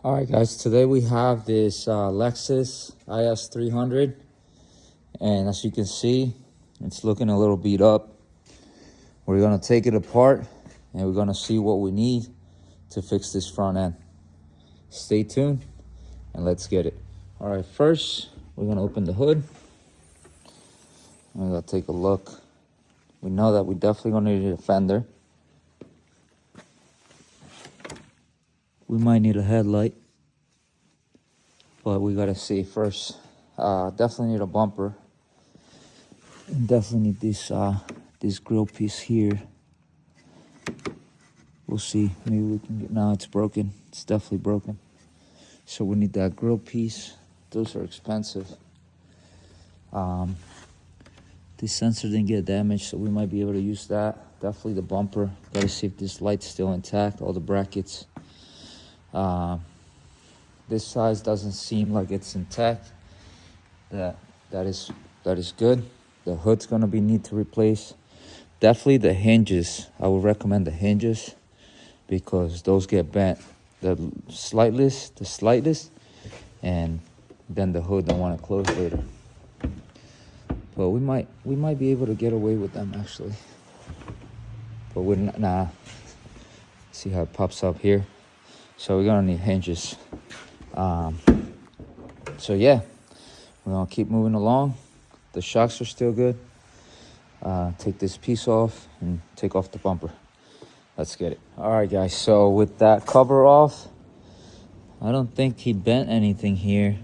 All right, guys, today we have this Lexus IS300, and as you can see, it's looking a little beat up. We're gonna take it apart and we're gonna see what we need to fix this front end. Stay tuned and let's get it. All right, first we're gonna open the hood. We're gonna take a look. We know that we definitely gonna need a fender. We might need a headlight, but we gotta see first. Definitely need a bumper. And definitely need this grill piece here. We'll see. Maybe we can get. No, it's broken. It's definitely broken. So we need that grill piece. Those are expensive. This sensor didn't get damaged, so we might be able to use that. Definitely the bumper. Gotta see if this light's still intact. All the brackets. This size doesn't seem like it's intact. That is good. The hood's gonna need to replace. Definitely the hinges. I would recommend the hinges because those get bent the slightest, and then the hood don't want to close later. But we might be able to get away with them actually. But we're not. Nah. See how it pops up here. So we're gonna need hinges. So yeah, we're gonna keep moving along. The shocks are still good. Take this piece off and take off the bumper. Let's get it. All right, guys. So with that cover off, I don't think he bent anything here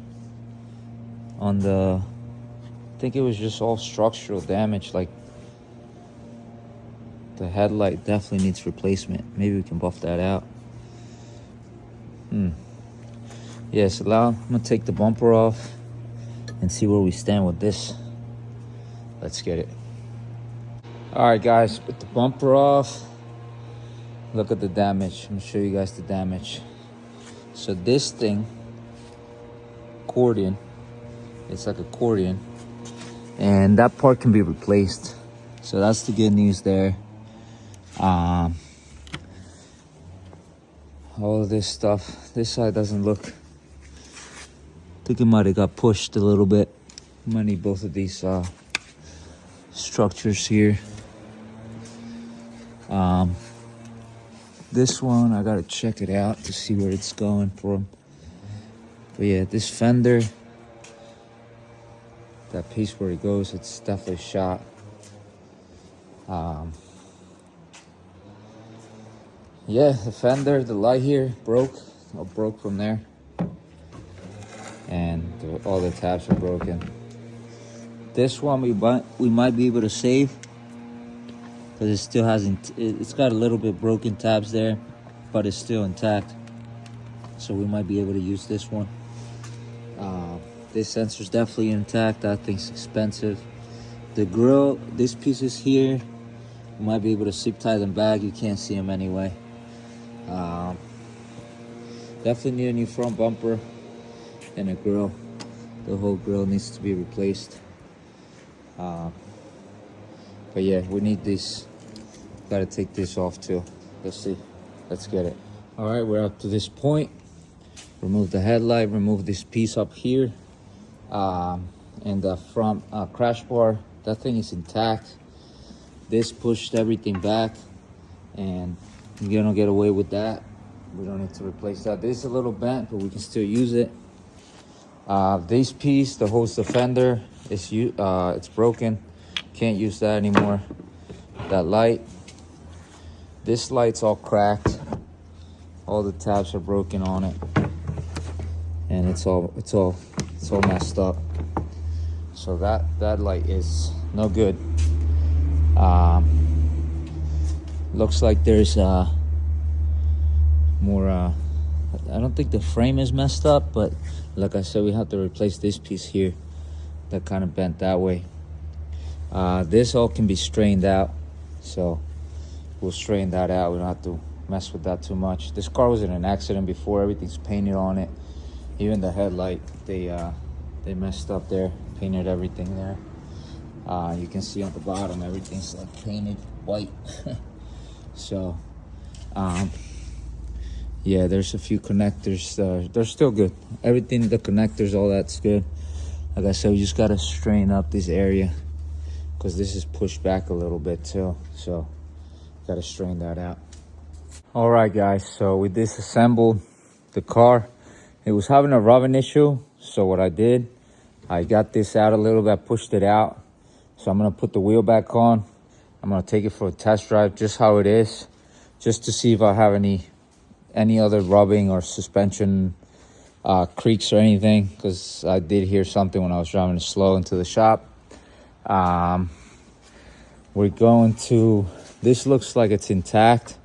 on the. I think it was just all structural damage. Like the headlight definitely needs replacement. Maybe we can buff that out. Yes, I'm gonna take the bumper off and see where we stand with this. Let's get it. All right, guys, with the bumper off, look at the damage. I'm gonna show you guys the damage. So this thing, accordion, it's like accordion, and that part can be replaced. So that's the good news there. All of this stuff, this side doesn't look, I think it might have got pushed a little bit. Might need both of these structures here. This one, I gotta check it out to see where it's going from. But yeah, this fender, that piece where it goes, it's definitely shot. Yeah, the fender, the light here broke from there, and all the tabs are broken. This one we might be able to save because it still hasn't. It's got a little bit broken tabs there, but it's still intact. So we might be able to use this one. This sensor's definitely intact. That thing's expensive. The grill, these pieces here, you might be able to zip tie them back. You can't see them anyway. Definitely need a new front bumper and a grill. The whole grill needs to be replaced. But yeah, we need this. Gotta take this off too. Let's see. Let's get it. All right, we're up to this point. Remove the headlight, remove this piece up here. And the front crash bar, that thing is intact. This pushed everything back, and you're gonna get away with that. We don't need to replace that. This is a little bent, but we can still use it. This piece, the holds the fender, it's broken. Can't use that anymore. That light, this light's all cracked. All the tabs are broken on it, and it's all messed up. So that light is no good. Looks like there's more. I don't think the frame is messed up, but like I said, we have to replace this piece here that kind of bent that way. This all can be strained out, so we'll strain that out. We don't have to mess with that too much. This car was in an accident before. Everything's painted on it. Even the headlight, they messed up there, painted everything there. You can see on the bottom, everything's like painted white. So Yeah, there's a few connectors. They're still good. Everything, the connectors, all that's good. Like I said, we just gotta straighten up this area because this is pushed back a little bit too. So gotta straighten that out. All right, guys. So we disassembled the car. It was having a rubbing issue. So what I did, I got this out a little bit, pushed it out. So I'm gonna put the wheel back on. I'm gonna take it for a test drive, just how it is, just to see if I have any other rubbing or suspension creaks or anything, because I did hear something when I was driving it slow into the shop. We're going to, this looks like it's intact.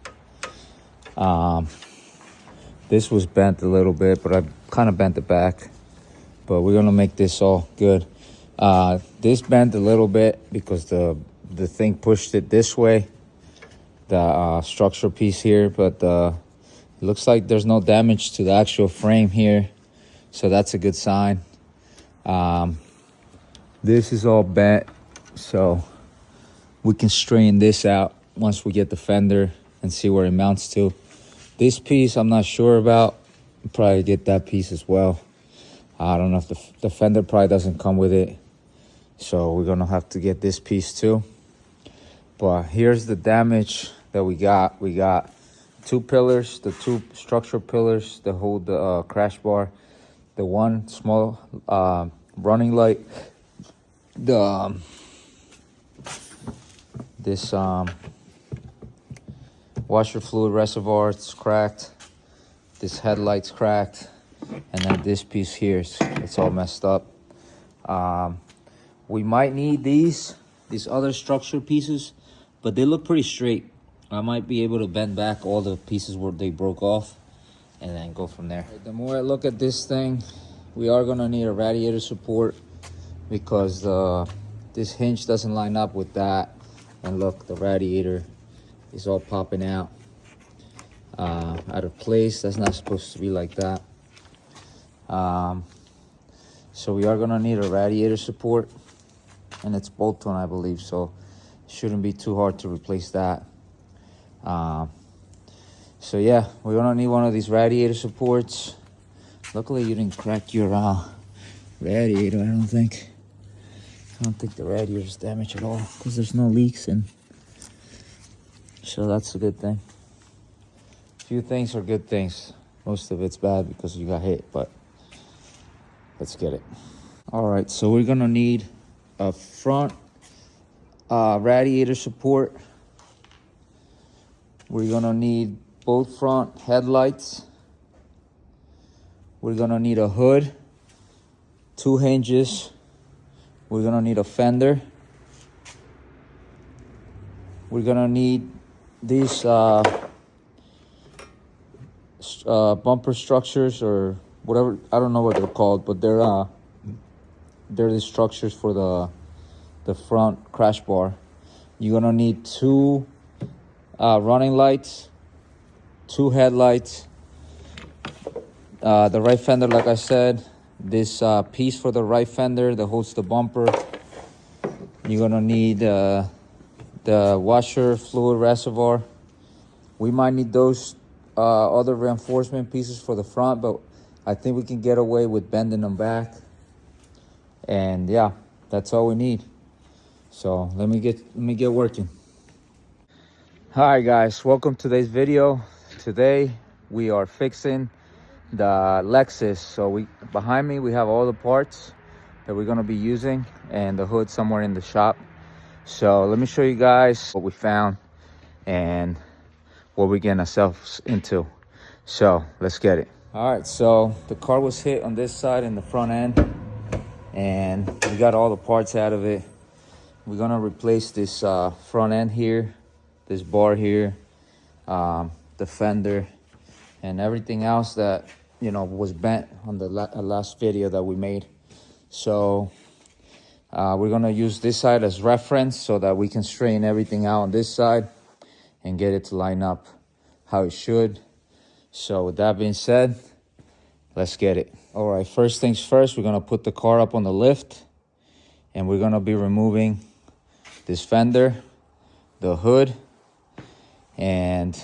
This was bent a little bit, but I kind of bent it back. But we're gonna make this all good. This bent a little bit because the thing pushed it this way, the structural piece here, but it looks like there's no damage to the actual frame here, so that's a good sign. This is all bent, so we can straighten this out once we get the fender and see where it mounts to. This piece I'm not sure about. Probably get that piece as well. I don't know if the fender probably doesn't come with it, so we're gonna have to get this piece too. But here's the damage that we got. We got two pillars, the two structural pillars that hold the crash bar, the one small running light, this washer fluid reservoir, it's cracked, this headlight's cracked, and then this piece here, it's all messed up. We might need these other structural pieces, but they look pretty straight. I might be able to bend back all the pieces where they broke off and then go from there. The more I look at this thing, we are gonna need a radiator support because this hinge doesn't line up with that. And look, the radiator is all popping out of place. That's not supposed to be like that. So we are gonna need a radiator support, and it's bolt on, I believe, so it shouldn't be too hard to replace that. So yeah, we're gonna need one of these radiator supports. Luckily you didn't crack your radiator. I don't think the radiator is damaged at all because there's no leaks, and so that's a good thing. Few things are good things. Most of it's bad because you got hit, but let's get it. All right, so we're gonna need a front radiator support. We're gonna need both front headlights. We're gonna need a hood, two hinges. We're gonna need a fender. We're gonna need these bumper structures or whatever. I don't know what they're called, but they're the structures for the front crash bar. You're gonna need two running lights, two headlights, the right fender, like I said, this piece for the right fender that holds the bumper. You're gonna need the washer fluid reservoir. We might need those other reinforcement pieces for the front, but I think we can get away with bending them back. And yeah, that's all we need. So let me get working. All right, guys, welcome to today's video. Today we are fixing the Lexus. So behind me we have all the parts that we're gonna be using and the hood somewhere in the shop. So let me show you guys what we found and what we're getting ourselves into. So let's get it. All right, so the car was hit on this side in the front end, and we got all the parts out of it. We're gonna replace this front end here, this bar here, the fender, and everything else that was bent on the last video that we made. So we're gonna use this side as reference so that we can straighten everything out on this side and get it to line up how it should. So with that being said, let's get it. All right, first things first, we're gonna put the car up on the lift, and we're gonna be removing this fender, the hood, and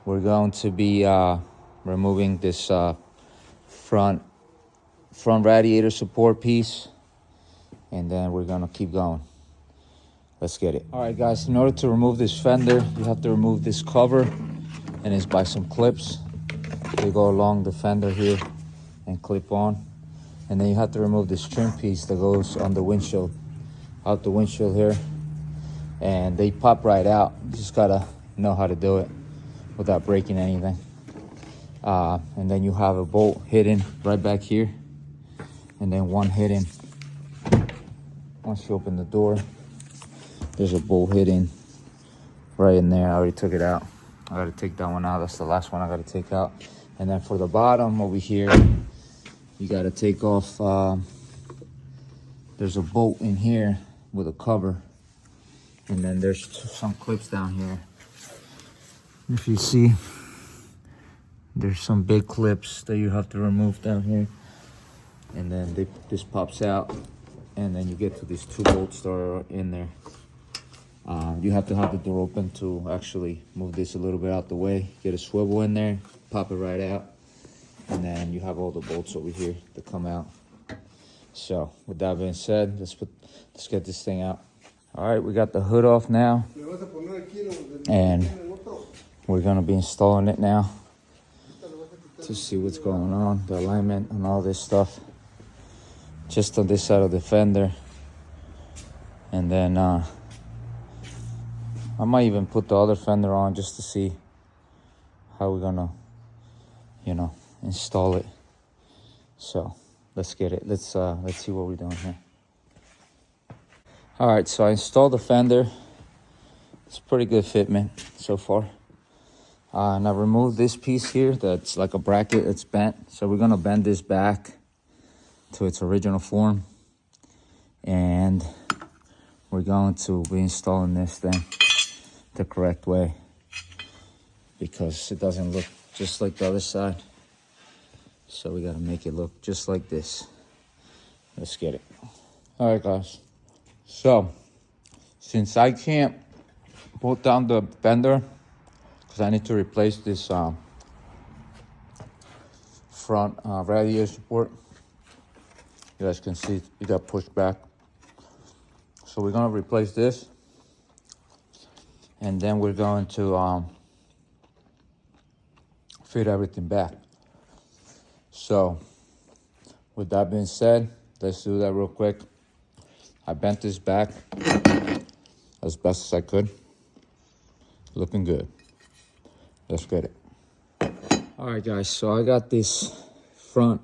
we're going to be removing this front radiator support piece, and then we're gonna keep going. Let's get it. All right, guys, in order to remove this fender, you have to remove this cover, and it's by some clips. They go along the fender here and clip on. And then you have to remove this trim piece that goes on the windshield, out the windshield here. And they pop right out. You just gotta know how to do it without breaking anything. And then you have a bolt hidden right back here. And then one hidden, once you open the door, there's a bolt hidden right in there. I already took it out. I gotta take that one out. That's the last one I gotta take out. And then for the bottom over here, you gotta take off, there's a bolt in here with a cover. And then there's some clips down here. If you see, there's some big clips that you have to remove down here. And then this pops out. And then you get to these 2 bolts that are in there. You have to have the door open to actually move this a little bit out the way. Get a swivel in there, pop it right out. And then you have all the bolts over here that come out. So with that being said, let's get this thing out. All right, we got the hood off now. And we're gonna be installing it now to see what's going on, the alignment and all this stuff. Just on this side of the fender. And then I might even put the other fender on just to see how we're gonna, install it. So let's get it. Let's see what we're doing here. All right, so I installed the fender. It's a pretty good fitment so far. And I removed this piece here that's like a bracket. It's bent, so we're gonna bend this back to its original form, and we're going to be installing this thing the correct way because it doesn't look just like the other side. So we gotta make it look just like this. Let's get it. All right, guys. So since I can't bolt down the fender because I need to replace this front radiator support, you guys can see it got pushed back. So we're gonna replace this, and then we're going to fit everything back. So with that being said, let's do that real quick. I bent this back as best as I could. Looking good. Let's get it. All right, guys, so I got this front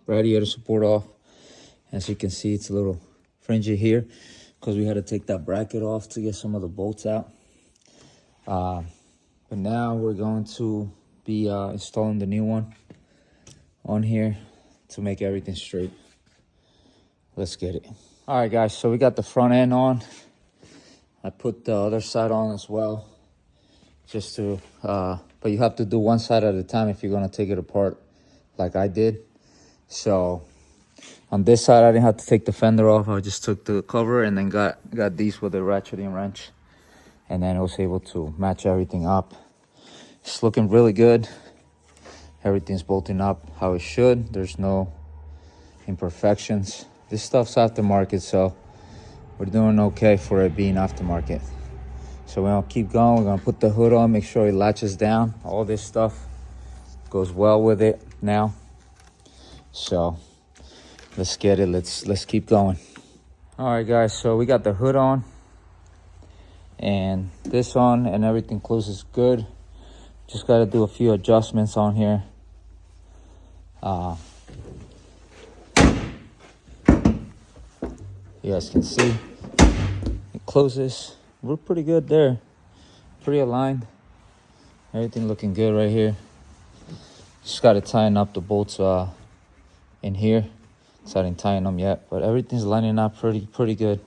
radiator support off. As you can see, it's a little fringy here because we had to take that bracket off to get some of the bolts out. But now we're going to be installing the new one on here to make everything straight. Let's get it. All right, guys, so we got the front end on. I put the other side on as well, just to, but you have to do one side at a time if you're gonna take it apart like I did. So on this side, I didn't have to take the fender off. I just took the cover and then got these with a ratcheting wrench. And then I was able to match everything up. It's looking really good. Everything's bolting up how it should. There's no imperfections. This stuff's aftermarket, so we're doing okay for it being aftermarket. So we're gonna keep going. We're gonna put the hood on, make sure it latches down. All this stuff goes well with it now. So let's get it. Let's keep going. All right, guys, so we got the hood on and this on, and everything closes good. Just got to do a few adjustments on here. You guys can see it closes. We're pretty good there. Pretty aligned. Everything looking good right here. Just got to tighten up the bolts in here. So I didn't tighten them yet, but everything's lining up pretty good.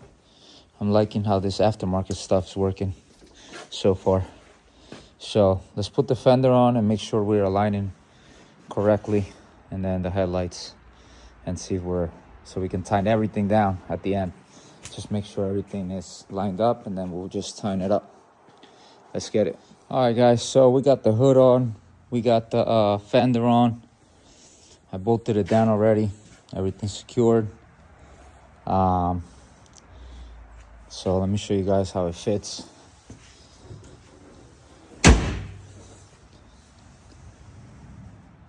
I'm liking how this aftermarket stuff's working so far. So let's put the fender on and make sure we're aligning correctly, and then the headlights, and see if so we can tighten everything down at the end. Just make sure everything is lined up, and then we'll just tighten it up. Let's get it. All right, guys, so we got the hood on, we got the fender on. I bolted it down already, everything's secured. So let me show you guys how it fits.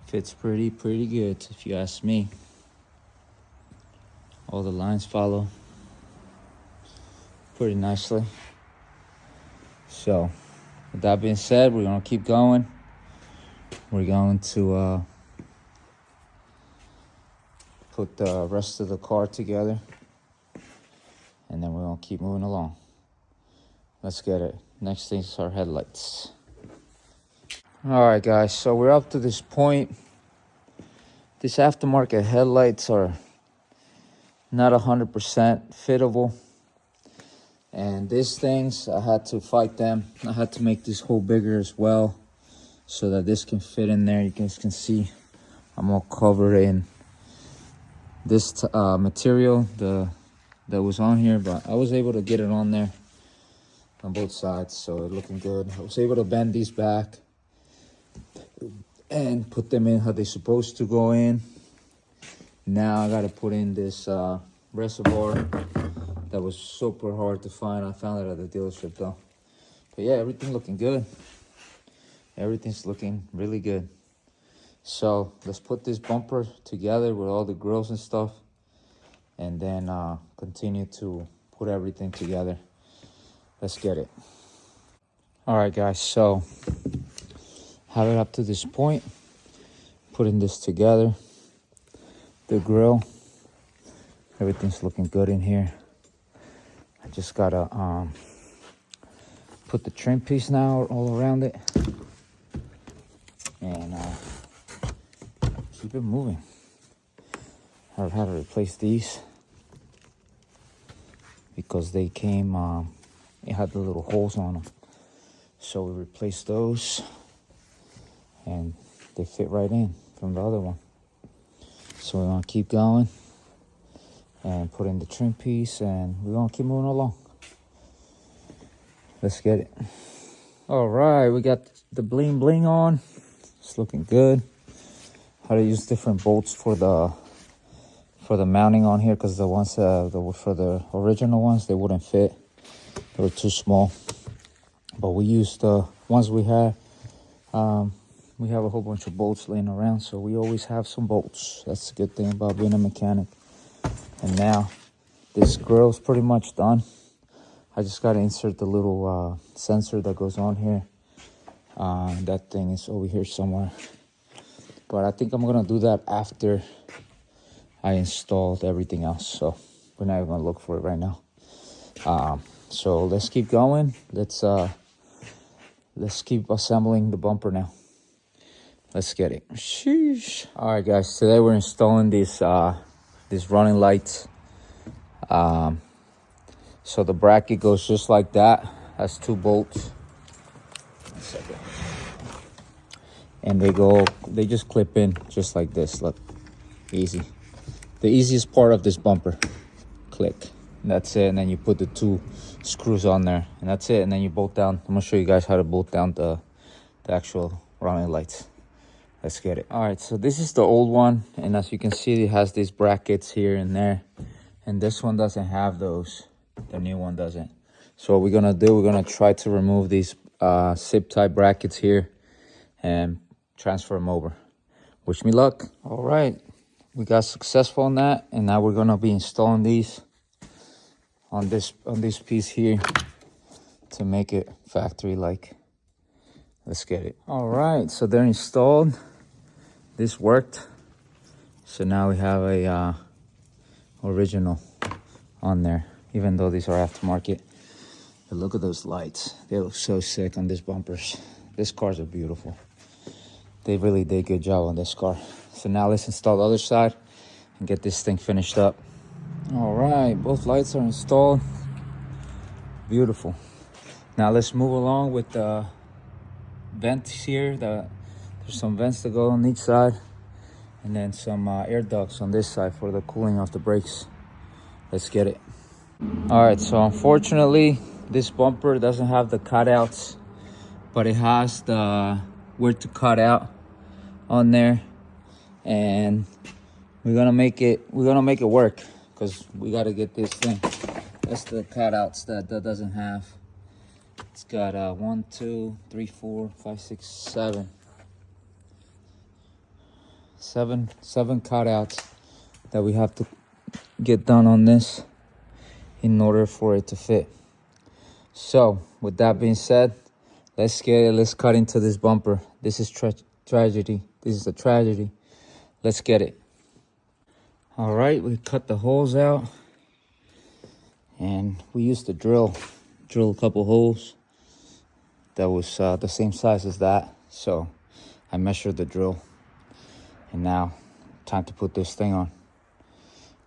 Fits pretty good, if you ask me. All the lines follow pretty nicely. So with that being said, we're gonna keep going. We're going to put the rest of the car together, and then we're gonna keep moving along. Let's get it. Next thing is our headlights. All right, guys, so we're up to this point. These aftermarket headlights are not 100% fittable, and these things, I had to fight them. I had to make this hole bigger as well so that this can fit in there. You guys can see I'm all covered in this material that was on here, but I was able to get it on there on both sides, so it's looking good. I was able to bend these back and put them in how they're supposed to go in. Now I got to put in this reservoir that was super hard to find. I found it at the dealership though. But yeah, everything looking good. Everything's looking really good. So let's put this bumper together with all the grills and stuff, and then continue to put everything together. Let's get it. All right, guys, so have it up to this point, putting this together. The grill, everything's looking good in here. I just gotta put the trim piece now all around it, and keep it moving. I've had to replace these because they came, it had the little holes on them. So we replaced those, and they fit right in from the other one. So we're gonna keep going and put in the trim piece, and we're gonna keep moving along. Let's get it. All right, we got the bling bling on. It's looking good. How to use different bolts for the mounting on here, because the ones for the original ones, they wouldn't fit. They were too small. But we used the ones we had. We have a whole bunch of bolts laying around, so we always have some bolts. That's the good thing about being a mechanic. And now this grill's pretty much done. I just got to insert the little sensor that goes on here. That thing is over here somewhere. But I think I'm going to do that after I installed everything else. So we're not even going to look for it right now. So let's keep going. Let's keep assembling the bumper now. Let's get it. Sheesh. All right, guys. Today we're installing these running lights. So the bracket goes just like that. Has 2 bolts. 1 second. And they just clip in just like this. Look, easy. The easiest part of this bumper. Click. And that's it. And then you put the 2 screws on there, and that's it. And then you bolt down. I'm gonna show you guys how to bolt down the actual running lights. Let's get it. All right, so this is the old one, and as you can see, it has these brackets here and there, and this one doesn't have those. The new one doesn't. So what we're gonna do, we're gonna try to remove these zip tie brackets here and transfer them over. Wish me luck. All right, we got successful on that, and now we're gonna be installing these on this piece here to make it factory like. Let's get it. All right, so they're installed. This worked. So now we have a original on there, even though these are aftermarket. But look at those lights. They look so sick on these bumpers. These cars are beautiful. They really did a good job on this car. So now let's install the other side and get this thing finished up. All right, both lights are installed. Beautiful. Now let's move along with the vents here. There's some vents to go on each side, and then some air ducts on this side for the cooling of the brakes. Let's get it. All right, so unfortunately this bumper doesn't have the cutouts, but it has the where to cut out on there, and we're gonna make it work, because we got to get this thing. That's the cutouts that doesn't have. It's got 1, 2, 3, 4, 5, 6, 7 cutouts that we have to get done on this in order for it to fit. So with that being said, let's cut into this bumper. This is tragedy. This is a tragedy. Let's get it. All right, we cut the holes out, and we used to drill a couple holes that was the same size as that. So I measured the drill, and now time to put this thing on.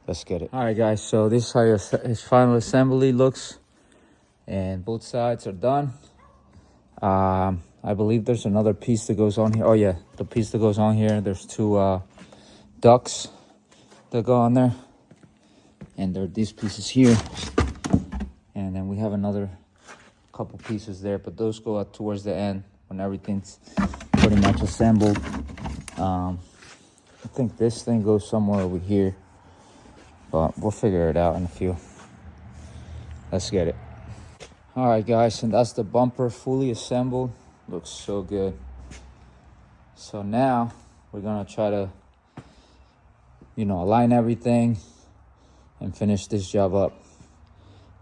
Let's get it. All right, guys, so this is how his final assembly looks, and both sides are done. I believe there's another piece that goes on here. Oh yeah, the piece that goes on here, there's 2 ducts that go on there, and there are these pieces here, and then we have another couple pieces there, but those go out towards the end when everything's pretty much assembled. I think this thing goes somewhere over here, but we'll figure it out in a few. Let's get it. All right, guys, and that's the bumper fully assembled. Looks so good. So now we're gonna try to, align everything and finish this job up.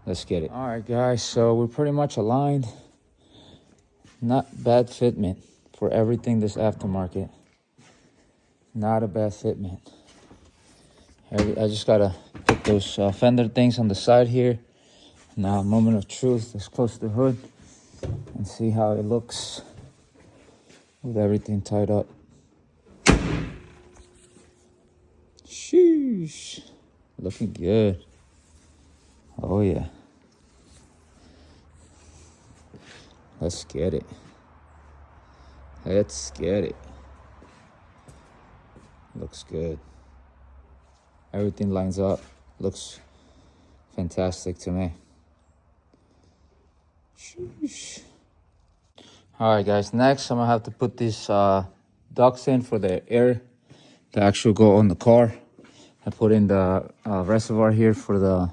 Let's get it. All right, guys, so we're pretty much aligned. Not bad fitment for everything this aftermarket. Not a bad fitment. I just gotta put those fender things on the side here. Now, moment of truth, let's close the hood and see how it looks with everything tied up. Sheesh, looking good. Oh yeah. Let's get it. Let's get it. Looks good. Everything lines up. Looks fantastic to me. Sheesh. All right, guys, next I'm gonna have to put these ducts in for the air to actually go on the car. I put in the reservoir here for the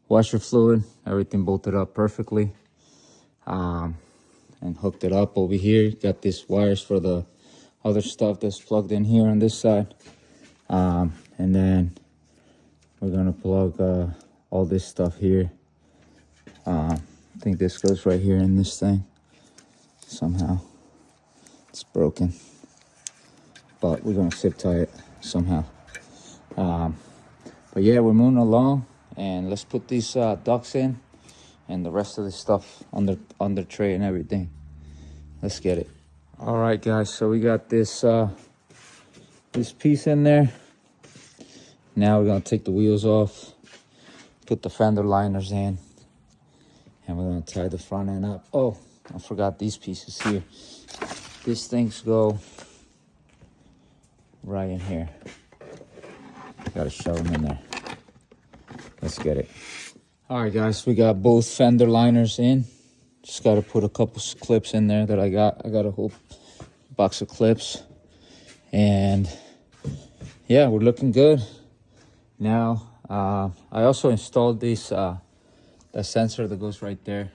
washer fluid. Everything bolted up perfectly, and hooked it up over here. Got these wires for the other stuff that's plugged in here on this side, and then we're gonna plug all this stuff here. I think this goes right here in this thing. Somehow it's broken, but we're gonna zip tie it somehow. But yeah, we're moving along, and let's put these ducts in and the rest of the stuff on the tray and everything. Let's get it. All right, guys, so we got this piece in there. Now we're gonna take the wheels off, put the fender liners in, and we're gonna tie the front end up. Oh, I forgot these pieces here. These things go right in here. Gotta shove them in there. Let's get it. All right, guys, we got both fender liners in. Just gotta put a couple clips in there that I got. I got a whole box of clips, and yeah, we're looking good. Now, I also installed this the sensor that goes right there.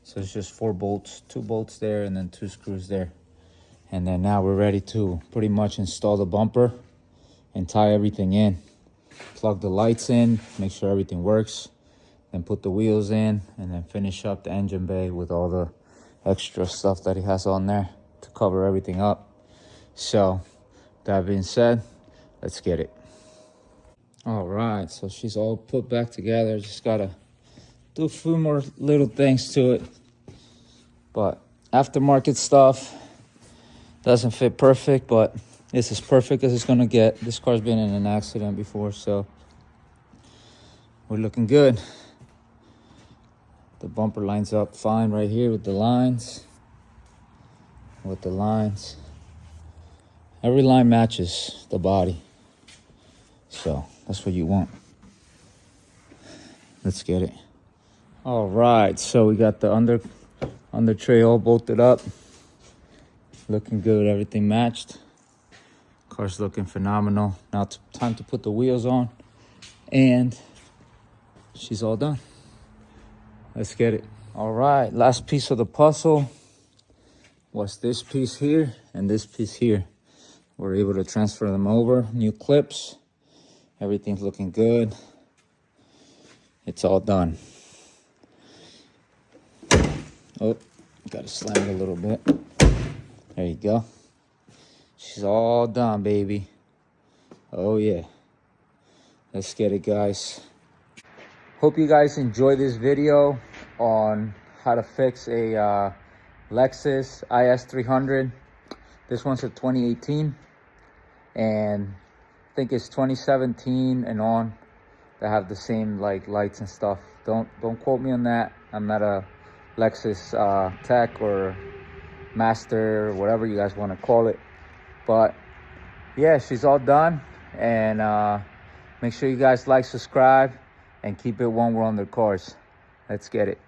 So it's just 4 bolts, 2 bolts there, and then 2 screws there. And then now we're ready to pretty much install the bumper and tie everything in. Plug the lights in, make sure everything works, then put the wheels in, and then finish up the engine bay with all the extra stuff that he has on there to cover everything up. So that being said, let's get it. All right, so she's all put back together. Just gotta do a few more little things to it, but aftermarket stuff doesn't fit perfect, but it's as perfect as it's gonna get. This car's been in an accident before, so we're looking good. The bumper lines up fine right here with the lines. Every line matches the body, so that's what you want. Let's get it. All right, so we got the under tray all bolted up. looking good, everything matched. Car's looking phenomenal. Now time to put the wheels on, and she's all done. Let's get it. All right, last piece of the puzzle was this piece here and this piece here. We're able to transfer them over, new clips. Everything's looking good. It's all done. Oh, gotta slam it a little bit. There you go. She's all done, baby. Oh yeah. Let's get it, guys. Hope you guys enjoy this video on how to fix a Lexus IS300. This one's a 2018, and I think it's 2017 and on that have the same like lights and stuff. Don't quote me on that. I'm not a Lexus tech or master or whatever you guys want to call it, but yeah, she's all done. And make sure you guys like, subscribe, and keep it 1 world on the cars. Let's get it.